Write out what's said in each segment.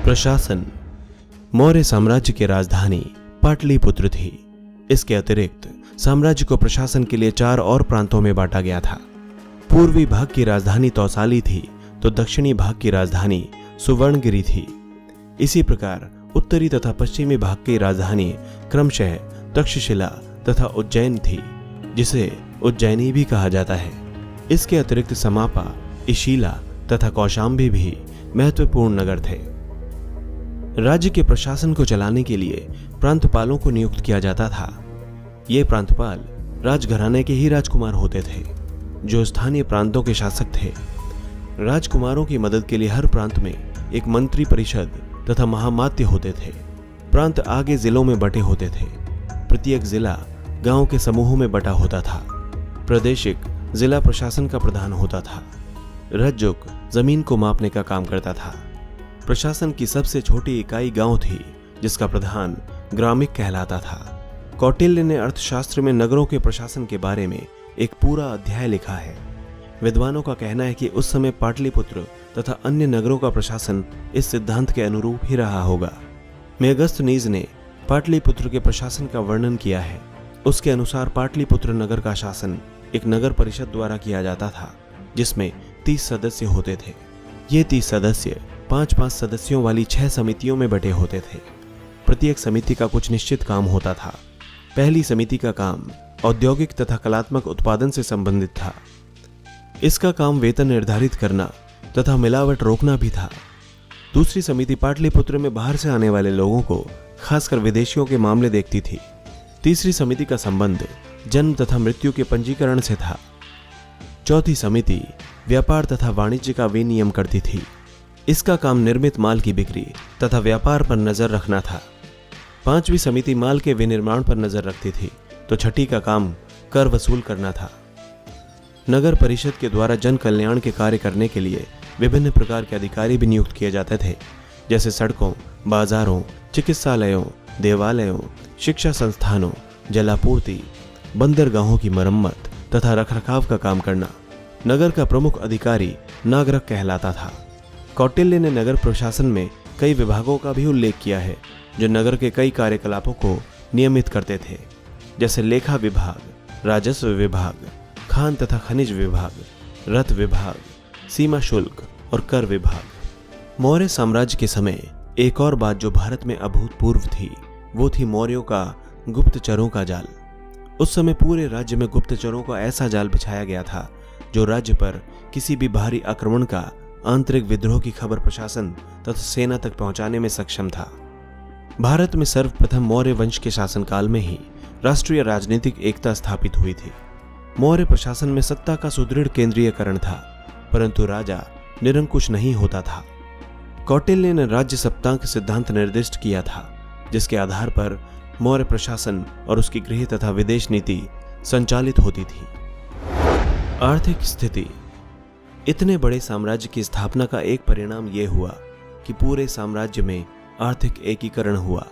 प्रशासन। मौर्य साम्राज्य की राजधानी पाटलिपुत्र थी। इसके अतिरिक्त साम्राज्य को प्रशासन के लिए 4 और प्रांतों में बांटा गया था। पूर्वी भाग की राजधानी तौसाली थी तो दक्षिणी भाग की राजधानी सुवर्णगिरी थी। इसी प्रकार उत्तरी तथा पश्चिमी भाग की राजधानी क्रमशः तक्षशिला तथा उज्जैन थी, जिसे उज्जैनी भी कहा जाता है। इसके अतिरिक्त समापा, इशीला तथा कौशाम्बी भी महत्वपूर्ण नगर थे। राज्य के प्रशासन को चलाने के लिए प्रांतपालों को नियुक्त किया जाता था। ये प्रांतपाल राजघराने के ही राजकुमार होते थे, जो स्थानीय प्रांतों के शासक थे। राजकुमारों की मदद के लिए हर प्रांत में एक मंत्री परिषद तथा महामात्य होते थे। प्रांत आगे जिलों में बटे होते थे। प्रत्येक जिला गांव के समूहों में बटा होता था। प्रादेशिक जिला प्रशासन का प्रधान होता था। रज्जुक जमीन को मापने का काम करता था। प्रशासन की सबसे छोटी इकाई गांव थी, जिसका प्रधान ग्रामिक कहलाता था। कौटिल्य ने अर्थशास्त्र में नगरों के प्रशासन के बारे में एक पूरा अध्याय लिखा है। विद्वानों का कहना है कि उस समय पाटलिपुत्र तथा अन्य नगरों का प्रशासन इस सिद्धांत के अनुरूप ही रहा होगा। मेगस्तनीज ने पाटलिपुत्र के प्रशासन का वर्णन किया है। उसके अनुसार पाटलिपुत्र नगर का शासन एक नगर परिषद द्वारा किया जाता था, जिसमें 30 सदस्य होते थे। ये 30 सदस्य 5-5 सदस्यों वाली 6 समितियों में बटे होते थे। प्रत्येक समिति का कुछ निश्चित काम होता था। पहली समिति का काम औद्योगिक तथा कलात्मक उत्पादन से संबंधित था। इसका काम वेतन निर्धारित करना तथा मिलावट रोकना भी था। दूसरी समिति पाटलिपुत्र में बाहर से आने वाले लोगों को, खासकर विदेशियों के मामले देखती थी। तीसरी समिति का संबंध जन्म तथा मृत्यु के पंजीकरण से था। चौथी समिति व्यापार तथा वाणिज्य का विनियम करती थी। इसका काम निर्मित माल की बिक्री तथा व्यापार पर नजर रखना था। पांचवी समिति माल के विनिर्माण पर नजर रखती थी, तो छठी का काम कर वसूल करना था। नगर परिषद के द्वारा जन कल्याण के कार्य करने के लिए विभिन्न प्रकार के अधिकारी भी नियुक्त किए जाते थे, जैसे सड़कों, बाजारों, चिकित्सालयों, देवालयों, शिक्षा संस्थानों, जलापूर्ति, बंदरगाहों की मरम्मत तथा रखरखाव का काम करना। नगर का प्रमुख अधिकारी नागरक कहलाता था। कौटिल्य ने नगर प्रशासन में कई विभागों का भी उल्लेख किया है, जो नगर के कई कार्यकलापों को नियमित करते थे, जैसे लेखा विभाग, राजस्व विभाग, खान तथा खनिज विभाग, रथ विभाग, सीमा शुल्क और कर विभाग। मौर्य साम्राज्य के समय एक और बात जो भारत में अभूतपूर्व थी, वो थी मौर्यों का गुप्तचरों का जाल। उस समय पूरे राज्य में गुप्तचरों का ऐसा जाल बिछाया गया था, जो राज्य पर किसी भी बाहरी आक्रमण का, आंतरिक विद्रोह की खबर प्रशासन तथा सेना तक पहुंचाने में सक्षम था। भारत में सर्वप्रथम मौर्य वंश के शासनकाल में ही राष्ट्रीय राजनीतिक एकता स्थापित हुई थी। मौर्य प्रशासन में सत्ता का सुदृढ़ केंद्रीयकरण था, परंतु राजा निरंकुश नहीं होता था। कौटिल्य ने राज्य सप्तांक सिद्धांत निर्दिष्ट किया था, जिसके आधार पर मौर्य प्रशासन और उसकी गृह तथा विदेश नीति संचालित होती थी। आर्थिक स्थिति। इतने बड़े साम्राज्य की स्थापना का एक परिणाम यह हुआ कि पूरे साम्राज्य में आर्थिक एकीकरण हुआ।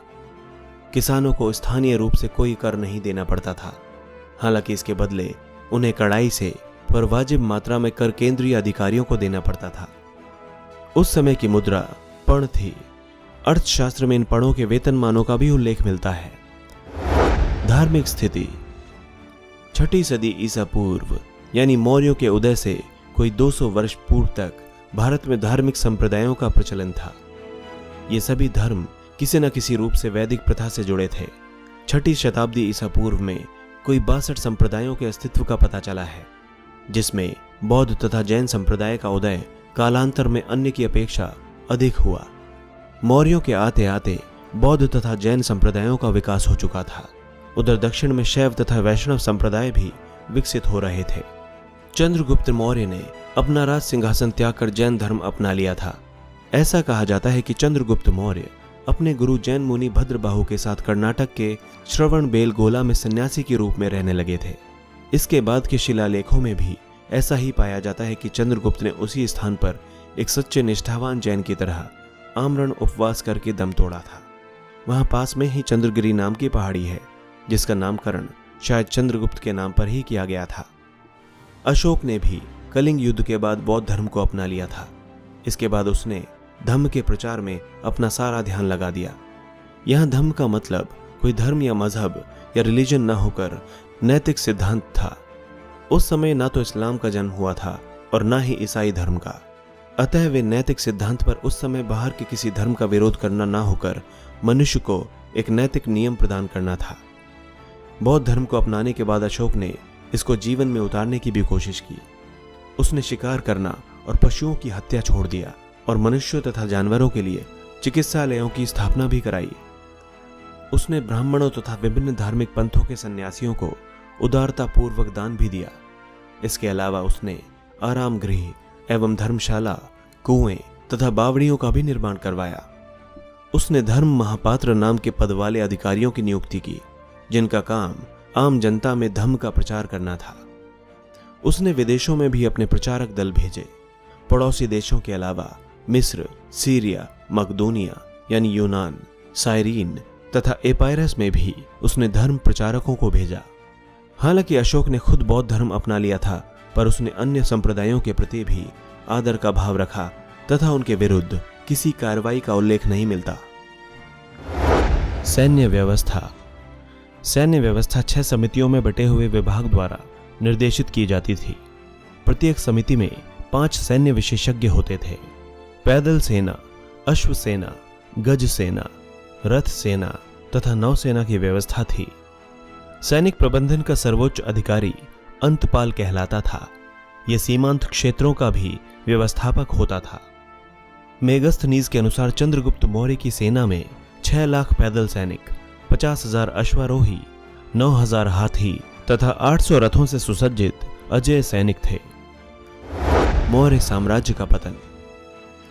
किसानों को स्थानीय रूप से कोई कर नहीं देना पड़ता था। हालांकि इसके बदले उन्हें कड़ाई से पर वाजिब मात्रा में कर केंद्रीय अधिकारियों को देना पड़ता था। उस समय की मुद्रा पण थी। अर्थशास्त्र में इन पणों के वेतनमानों का भी उल्लेख मिलता है। धार्मिक स्थिति। 6ठी सदी ईसा पूर्व यानी मौर्यों के उदय से कोई 200 वर्ष पूर्व तक भारत में धार्मिक संप्रदायों का प्रचलन था। ये सभी धर्म किसी न किसी रूप से वैदिक प्रथा से जुड़े थे। 6ठी शताब्दी ईसा पूर्व में कोई 62 संप्रदायों के अस्तित्व का पता चला है, जिसमें बौद्ध तथा जैन संप्रदाय का उदय कालांतर में अन्य की अपेक्षा अधिक हुआ। मौर्यों के आते आते बौद्ध तथा जैन संप्रदायों का विकास हो चुका था। उधर दक्षिण में शैव तथा वैष्णव संप्रदाय भी विकसित हो रहे थे। चंद्रगुप्त मौर्य ने अपना राज सिंहासन त्याग कर जैन धर्म अपना लिया था। ऐसा कहा जाता है कि चंद्रगुप्त मौर्य अपने गुरु जैन मुनि भद्रबाहु के साथ कर्नाटक के श्रवणबेलगोला में सन्यासी के रूप में रहने लगे थे। इसके बाद के शिलालेखों में भी ऐसा ही पाया जाता है कि चंद्रगुप्त ने उसी स्थान पर एक सच्चे निष्ठावान जैन की तरह आमरण उपवास करके दम तोड़ा था। वहां पास में ही चंद्रगिरी नाम की पहाड़ी है, जिसका नामकरण शायद चंद्रगुप्त के नाम पर ही किया गया था। अशोक ने भी कलिंग युद्ध के बाद बौद्ध धर्म को अपना लिया था। इसके बाद उसने धम्म के प्रचार में अपना सारा ध्यान लगा दिया। यहां धम्म का मतलब कोई धर्म या मजहब या रिलीजन न होकर नैतिक सिद्धांत था। उस समय ना तो इस्लाम का जन्म हुआ था और ना ही ईसाई धर्म का, अतः वे नैतिक सिद्धांत पर उस समय बाहर के किसी धर्म का विरोध करना ना होकर मनुष्य को एक नैतिक नियम प्रदान करना था। बौद्ध धर्म को अपनाने के बाद अशोक ने इसको जीवन में उतारने की भी कोशिश की। उसने शिकार करना और पशुओं की हत्या छोड़ दिया और मनुष्यों तथा जानवरों के लिए चिकित्सालयों की स्थापना भी कराई। उसने ब्राह्मणों तथा विभिन्न धार्मिक पंथों के सन्यासियों को उदारता पूर्वक दान भी दिया। इसके अलावा उसने आराम गृह एवं धर्मशाला, कुएं तथा बावड़ियों का भी निर्माण करवाया। उसने धर्म महापात्र नाम के पद वाले अधिकारियों की नियुक्ति की, जिनका काम आम जनता में धम्म का प्रचार करना था। उसने विदेशों में भी अपने प्रचारक दल भेजे। पड़ोसी देशों के अलावा मिस्र, सीरिया, मकदूनिया यानी यूनान, साइरीन तथा एपायरस में भी उसने धर्म प्रचारकों को भेजा। हालांकि अशोक ने खुद बौद्ध धर्म अपना लिया था, पर उसने अन्य संप्रदायों के प्रति भी आदर का भाव रखा तथा उनके विरुद्ध किसी कार्रवाई का उल्लेख नहीं मिलता। सैन्य व्यवस्था। सैन्य व्यवस्था 6 समितियों में बटे हुए विभाग द्वारा निर्देशित की जाती थी। प्रत्येक समिति में 5 सैन्य विशेषज्ञ होते थे। पैदल सेना, अश्व सेना, गज सेना, रथ सेना तथा नौसेना की व्यवस्था थी। सैनिक प्रबंधन का सर्वोच्च अधिकारी अंतपाल कहलाता था। यह सीमांत क्षेत्रों का भी व्यवस्थापक होता था। मेगस्थनीज के अनुसार चंद्रगुप्त मौर्य की सेना में 6 लाख पैदल सैनिक, 50,000 अश्वारोही, 9,000 हाथी तथा 800 रथों से सुसज्जित अजेय सैनिक थे। मौर्य साम्राज्य का पतन।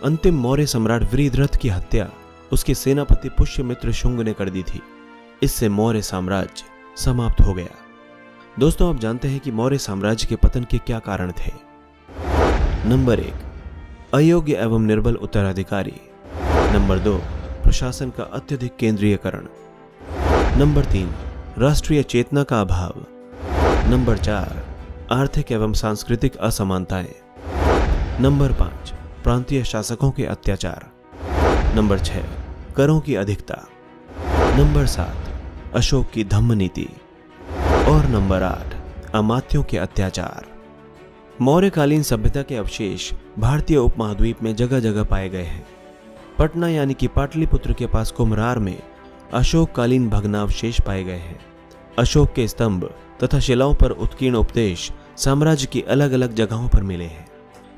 अंतिम मौर्य सम्राट वृषध्वज की हत्या उसके सेनापति पुष्यमित्र शुंग ने कर दी थी। इससे मौर्य साम्राज्य समाप्त हो गया। दोस्तों, आप जानते हैं कि मौर्य साम्राज्य के पतन के क्या कारण थे। नंबर 1, अयोग्य एवं निर्बल उत्तराधिकारी। नंबर 2, प्रशासन का अत्यधिक केंद्रीयकरण। नंबर 3, राष्ट्रीय चेतना का अभाव। नंबर 4, आर्थिक एवं सांस्कृतिक असमानताएं। नंबर 5, प्रांतीय शासकों के अत्याचार। नंबर 6, करों की अधिकता। नंबर 7, अशोक की धम्म नीति। और नंबर 8, अमात्यों के अत्याचार। मौर्यकालीन सभ्यता के अवशेष भारतीय उपमहाद्वीप में जगह जगह पाए गए हैं। पटना यानी कि पाटलिपुत्र के पास कुम्हरार में अशोककालीन भग्नावशेष पाए गए हैं। अशोक के स्तंभ तथा शिलाओं पर उत्कीर्ण उपदेश साम्राज्य की अलग अलग जगहों पर मिले हैं,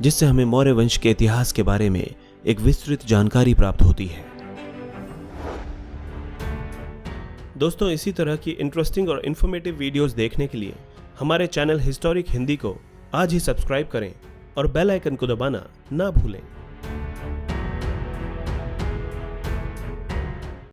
जिससे हमें मौर्य वंश के इतिहास के बारे में एक विस्तृत जानकारी प्राप्त होती है। दोस्तों, इसी तरह की इंटरेस्टिंग और इन्फॉर्मेटिव वीडियोस देखने के लिए हमारे चैनल हिस्टोरिक हिंदी को आज ही सब्सक्राइब करें और बेल आइकन को दबाना ना भूलें।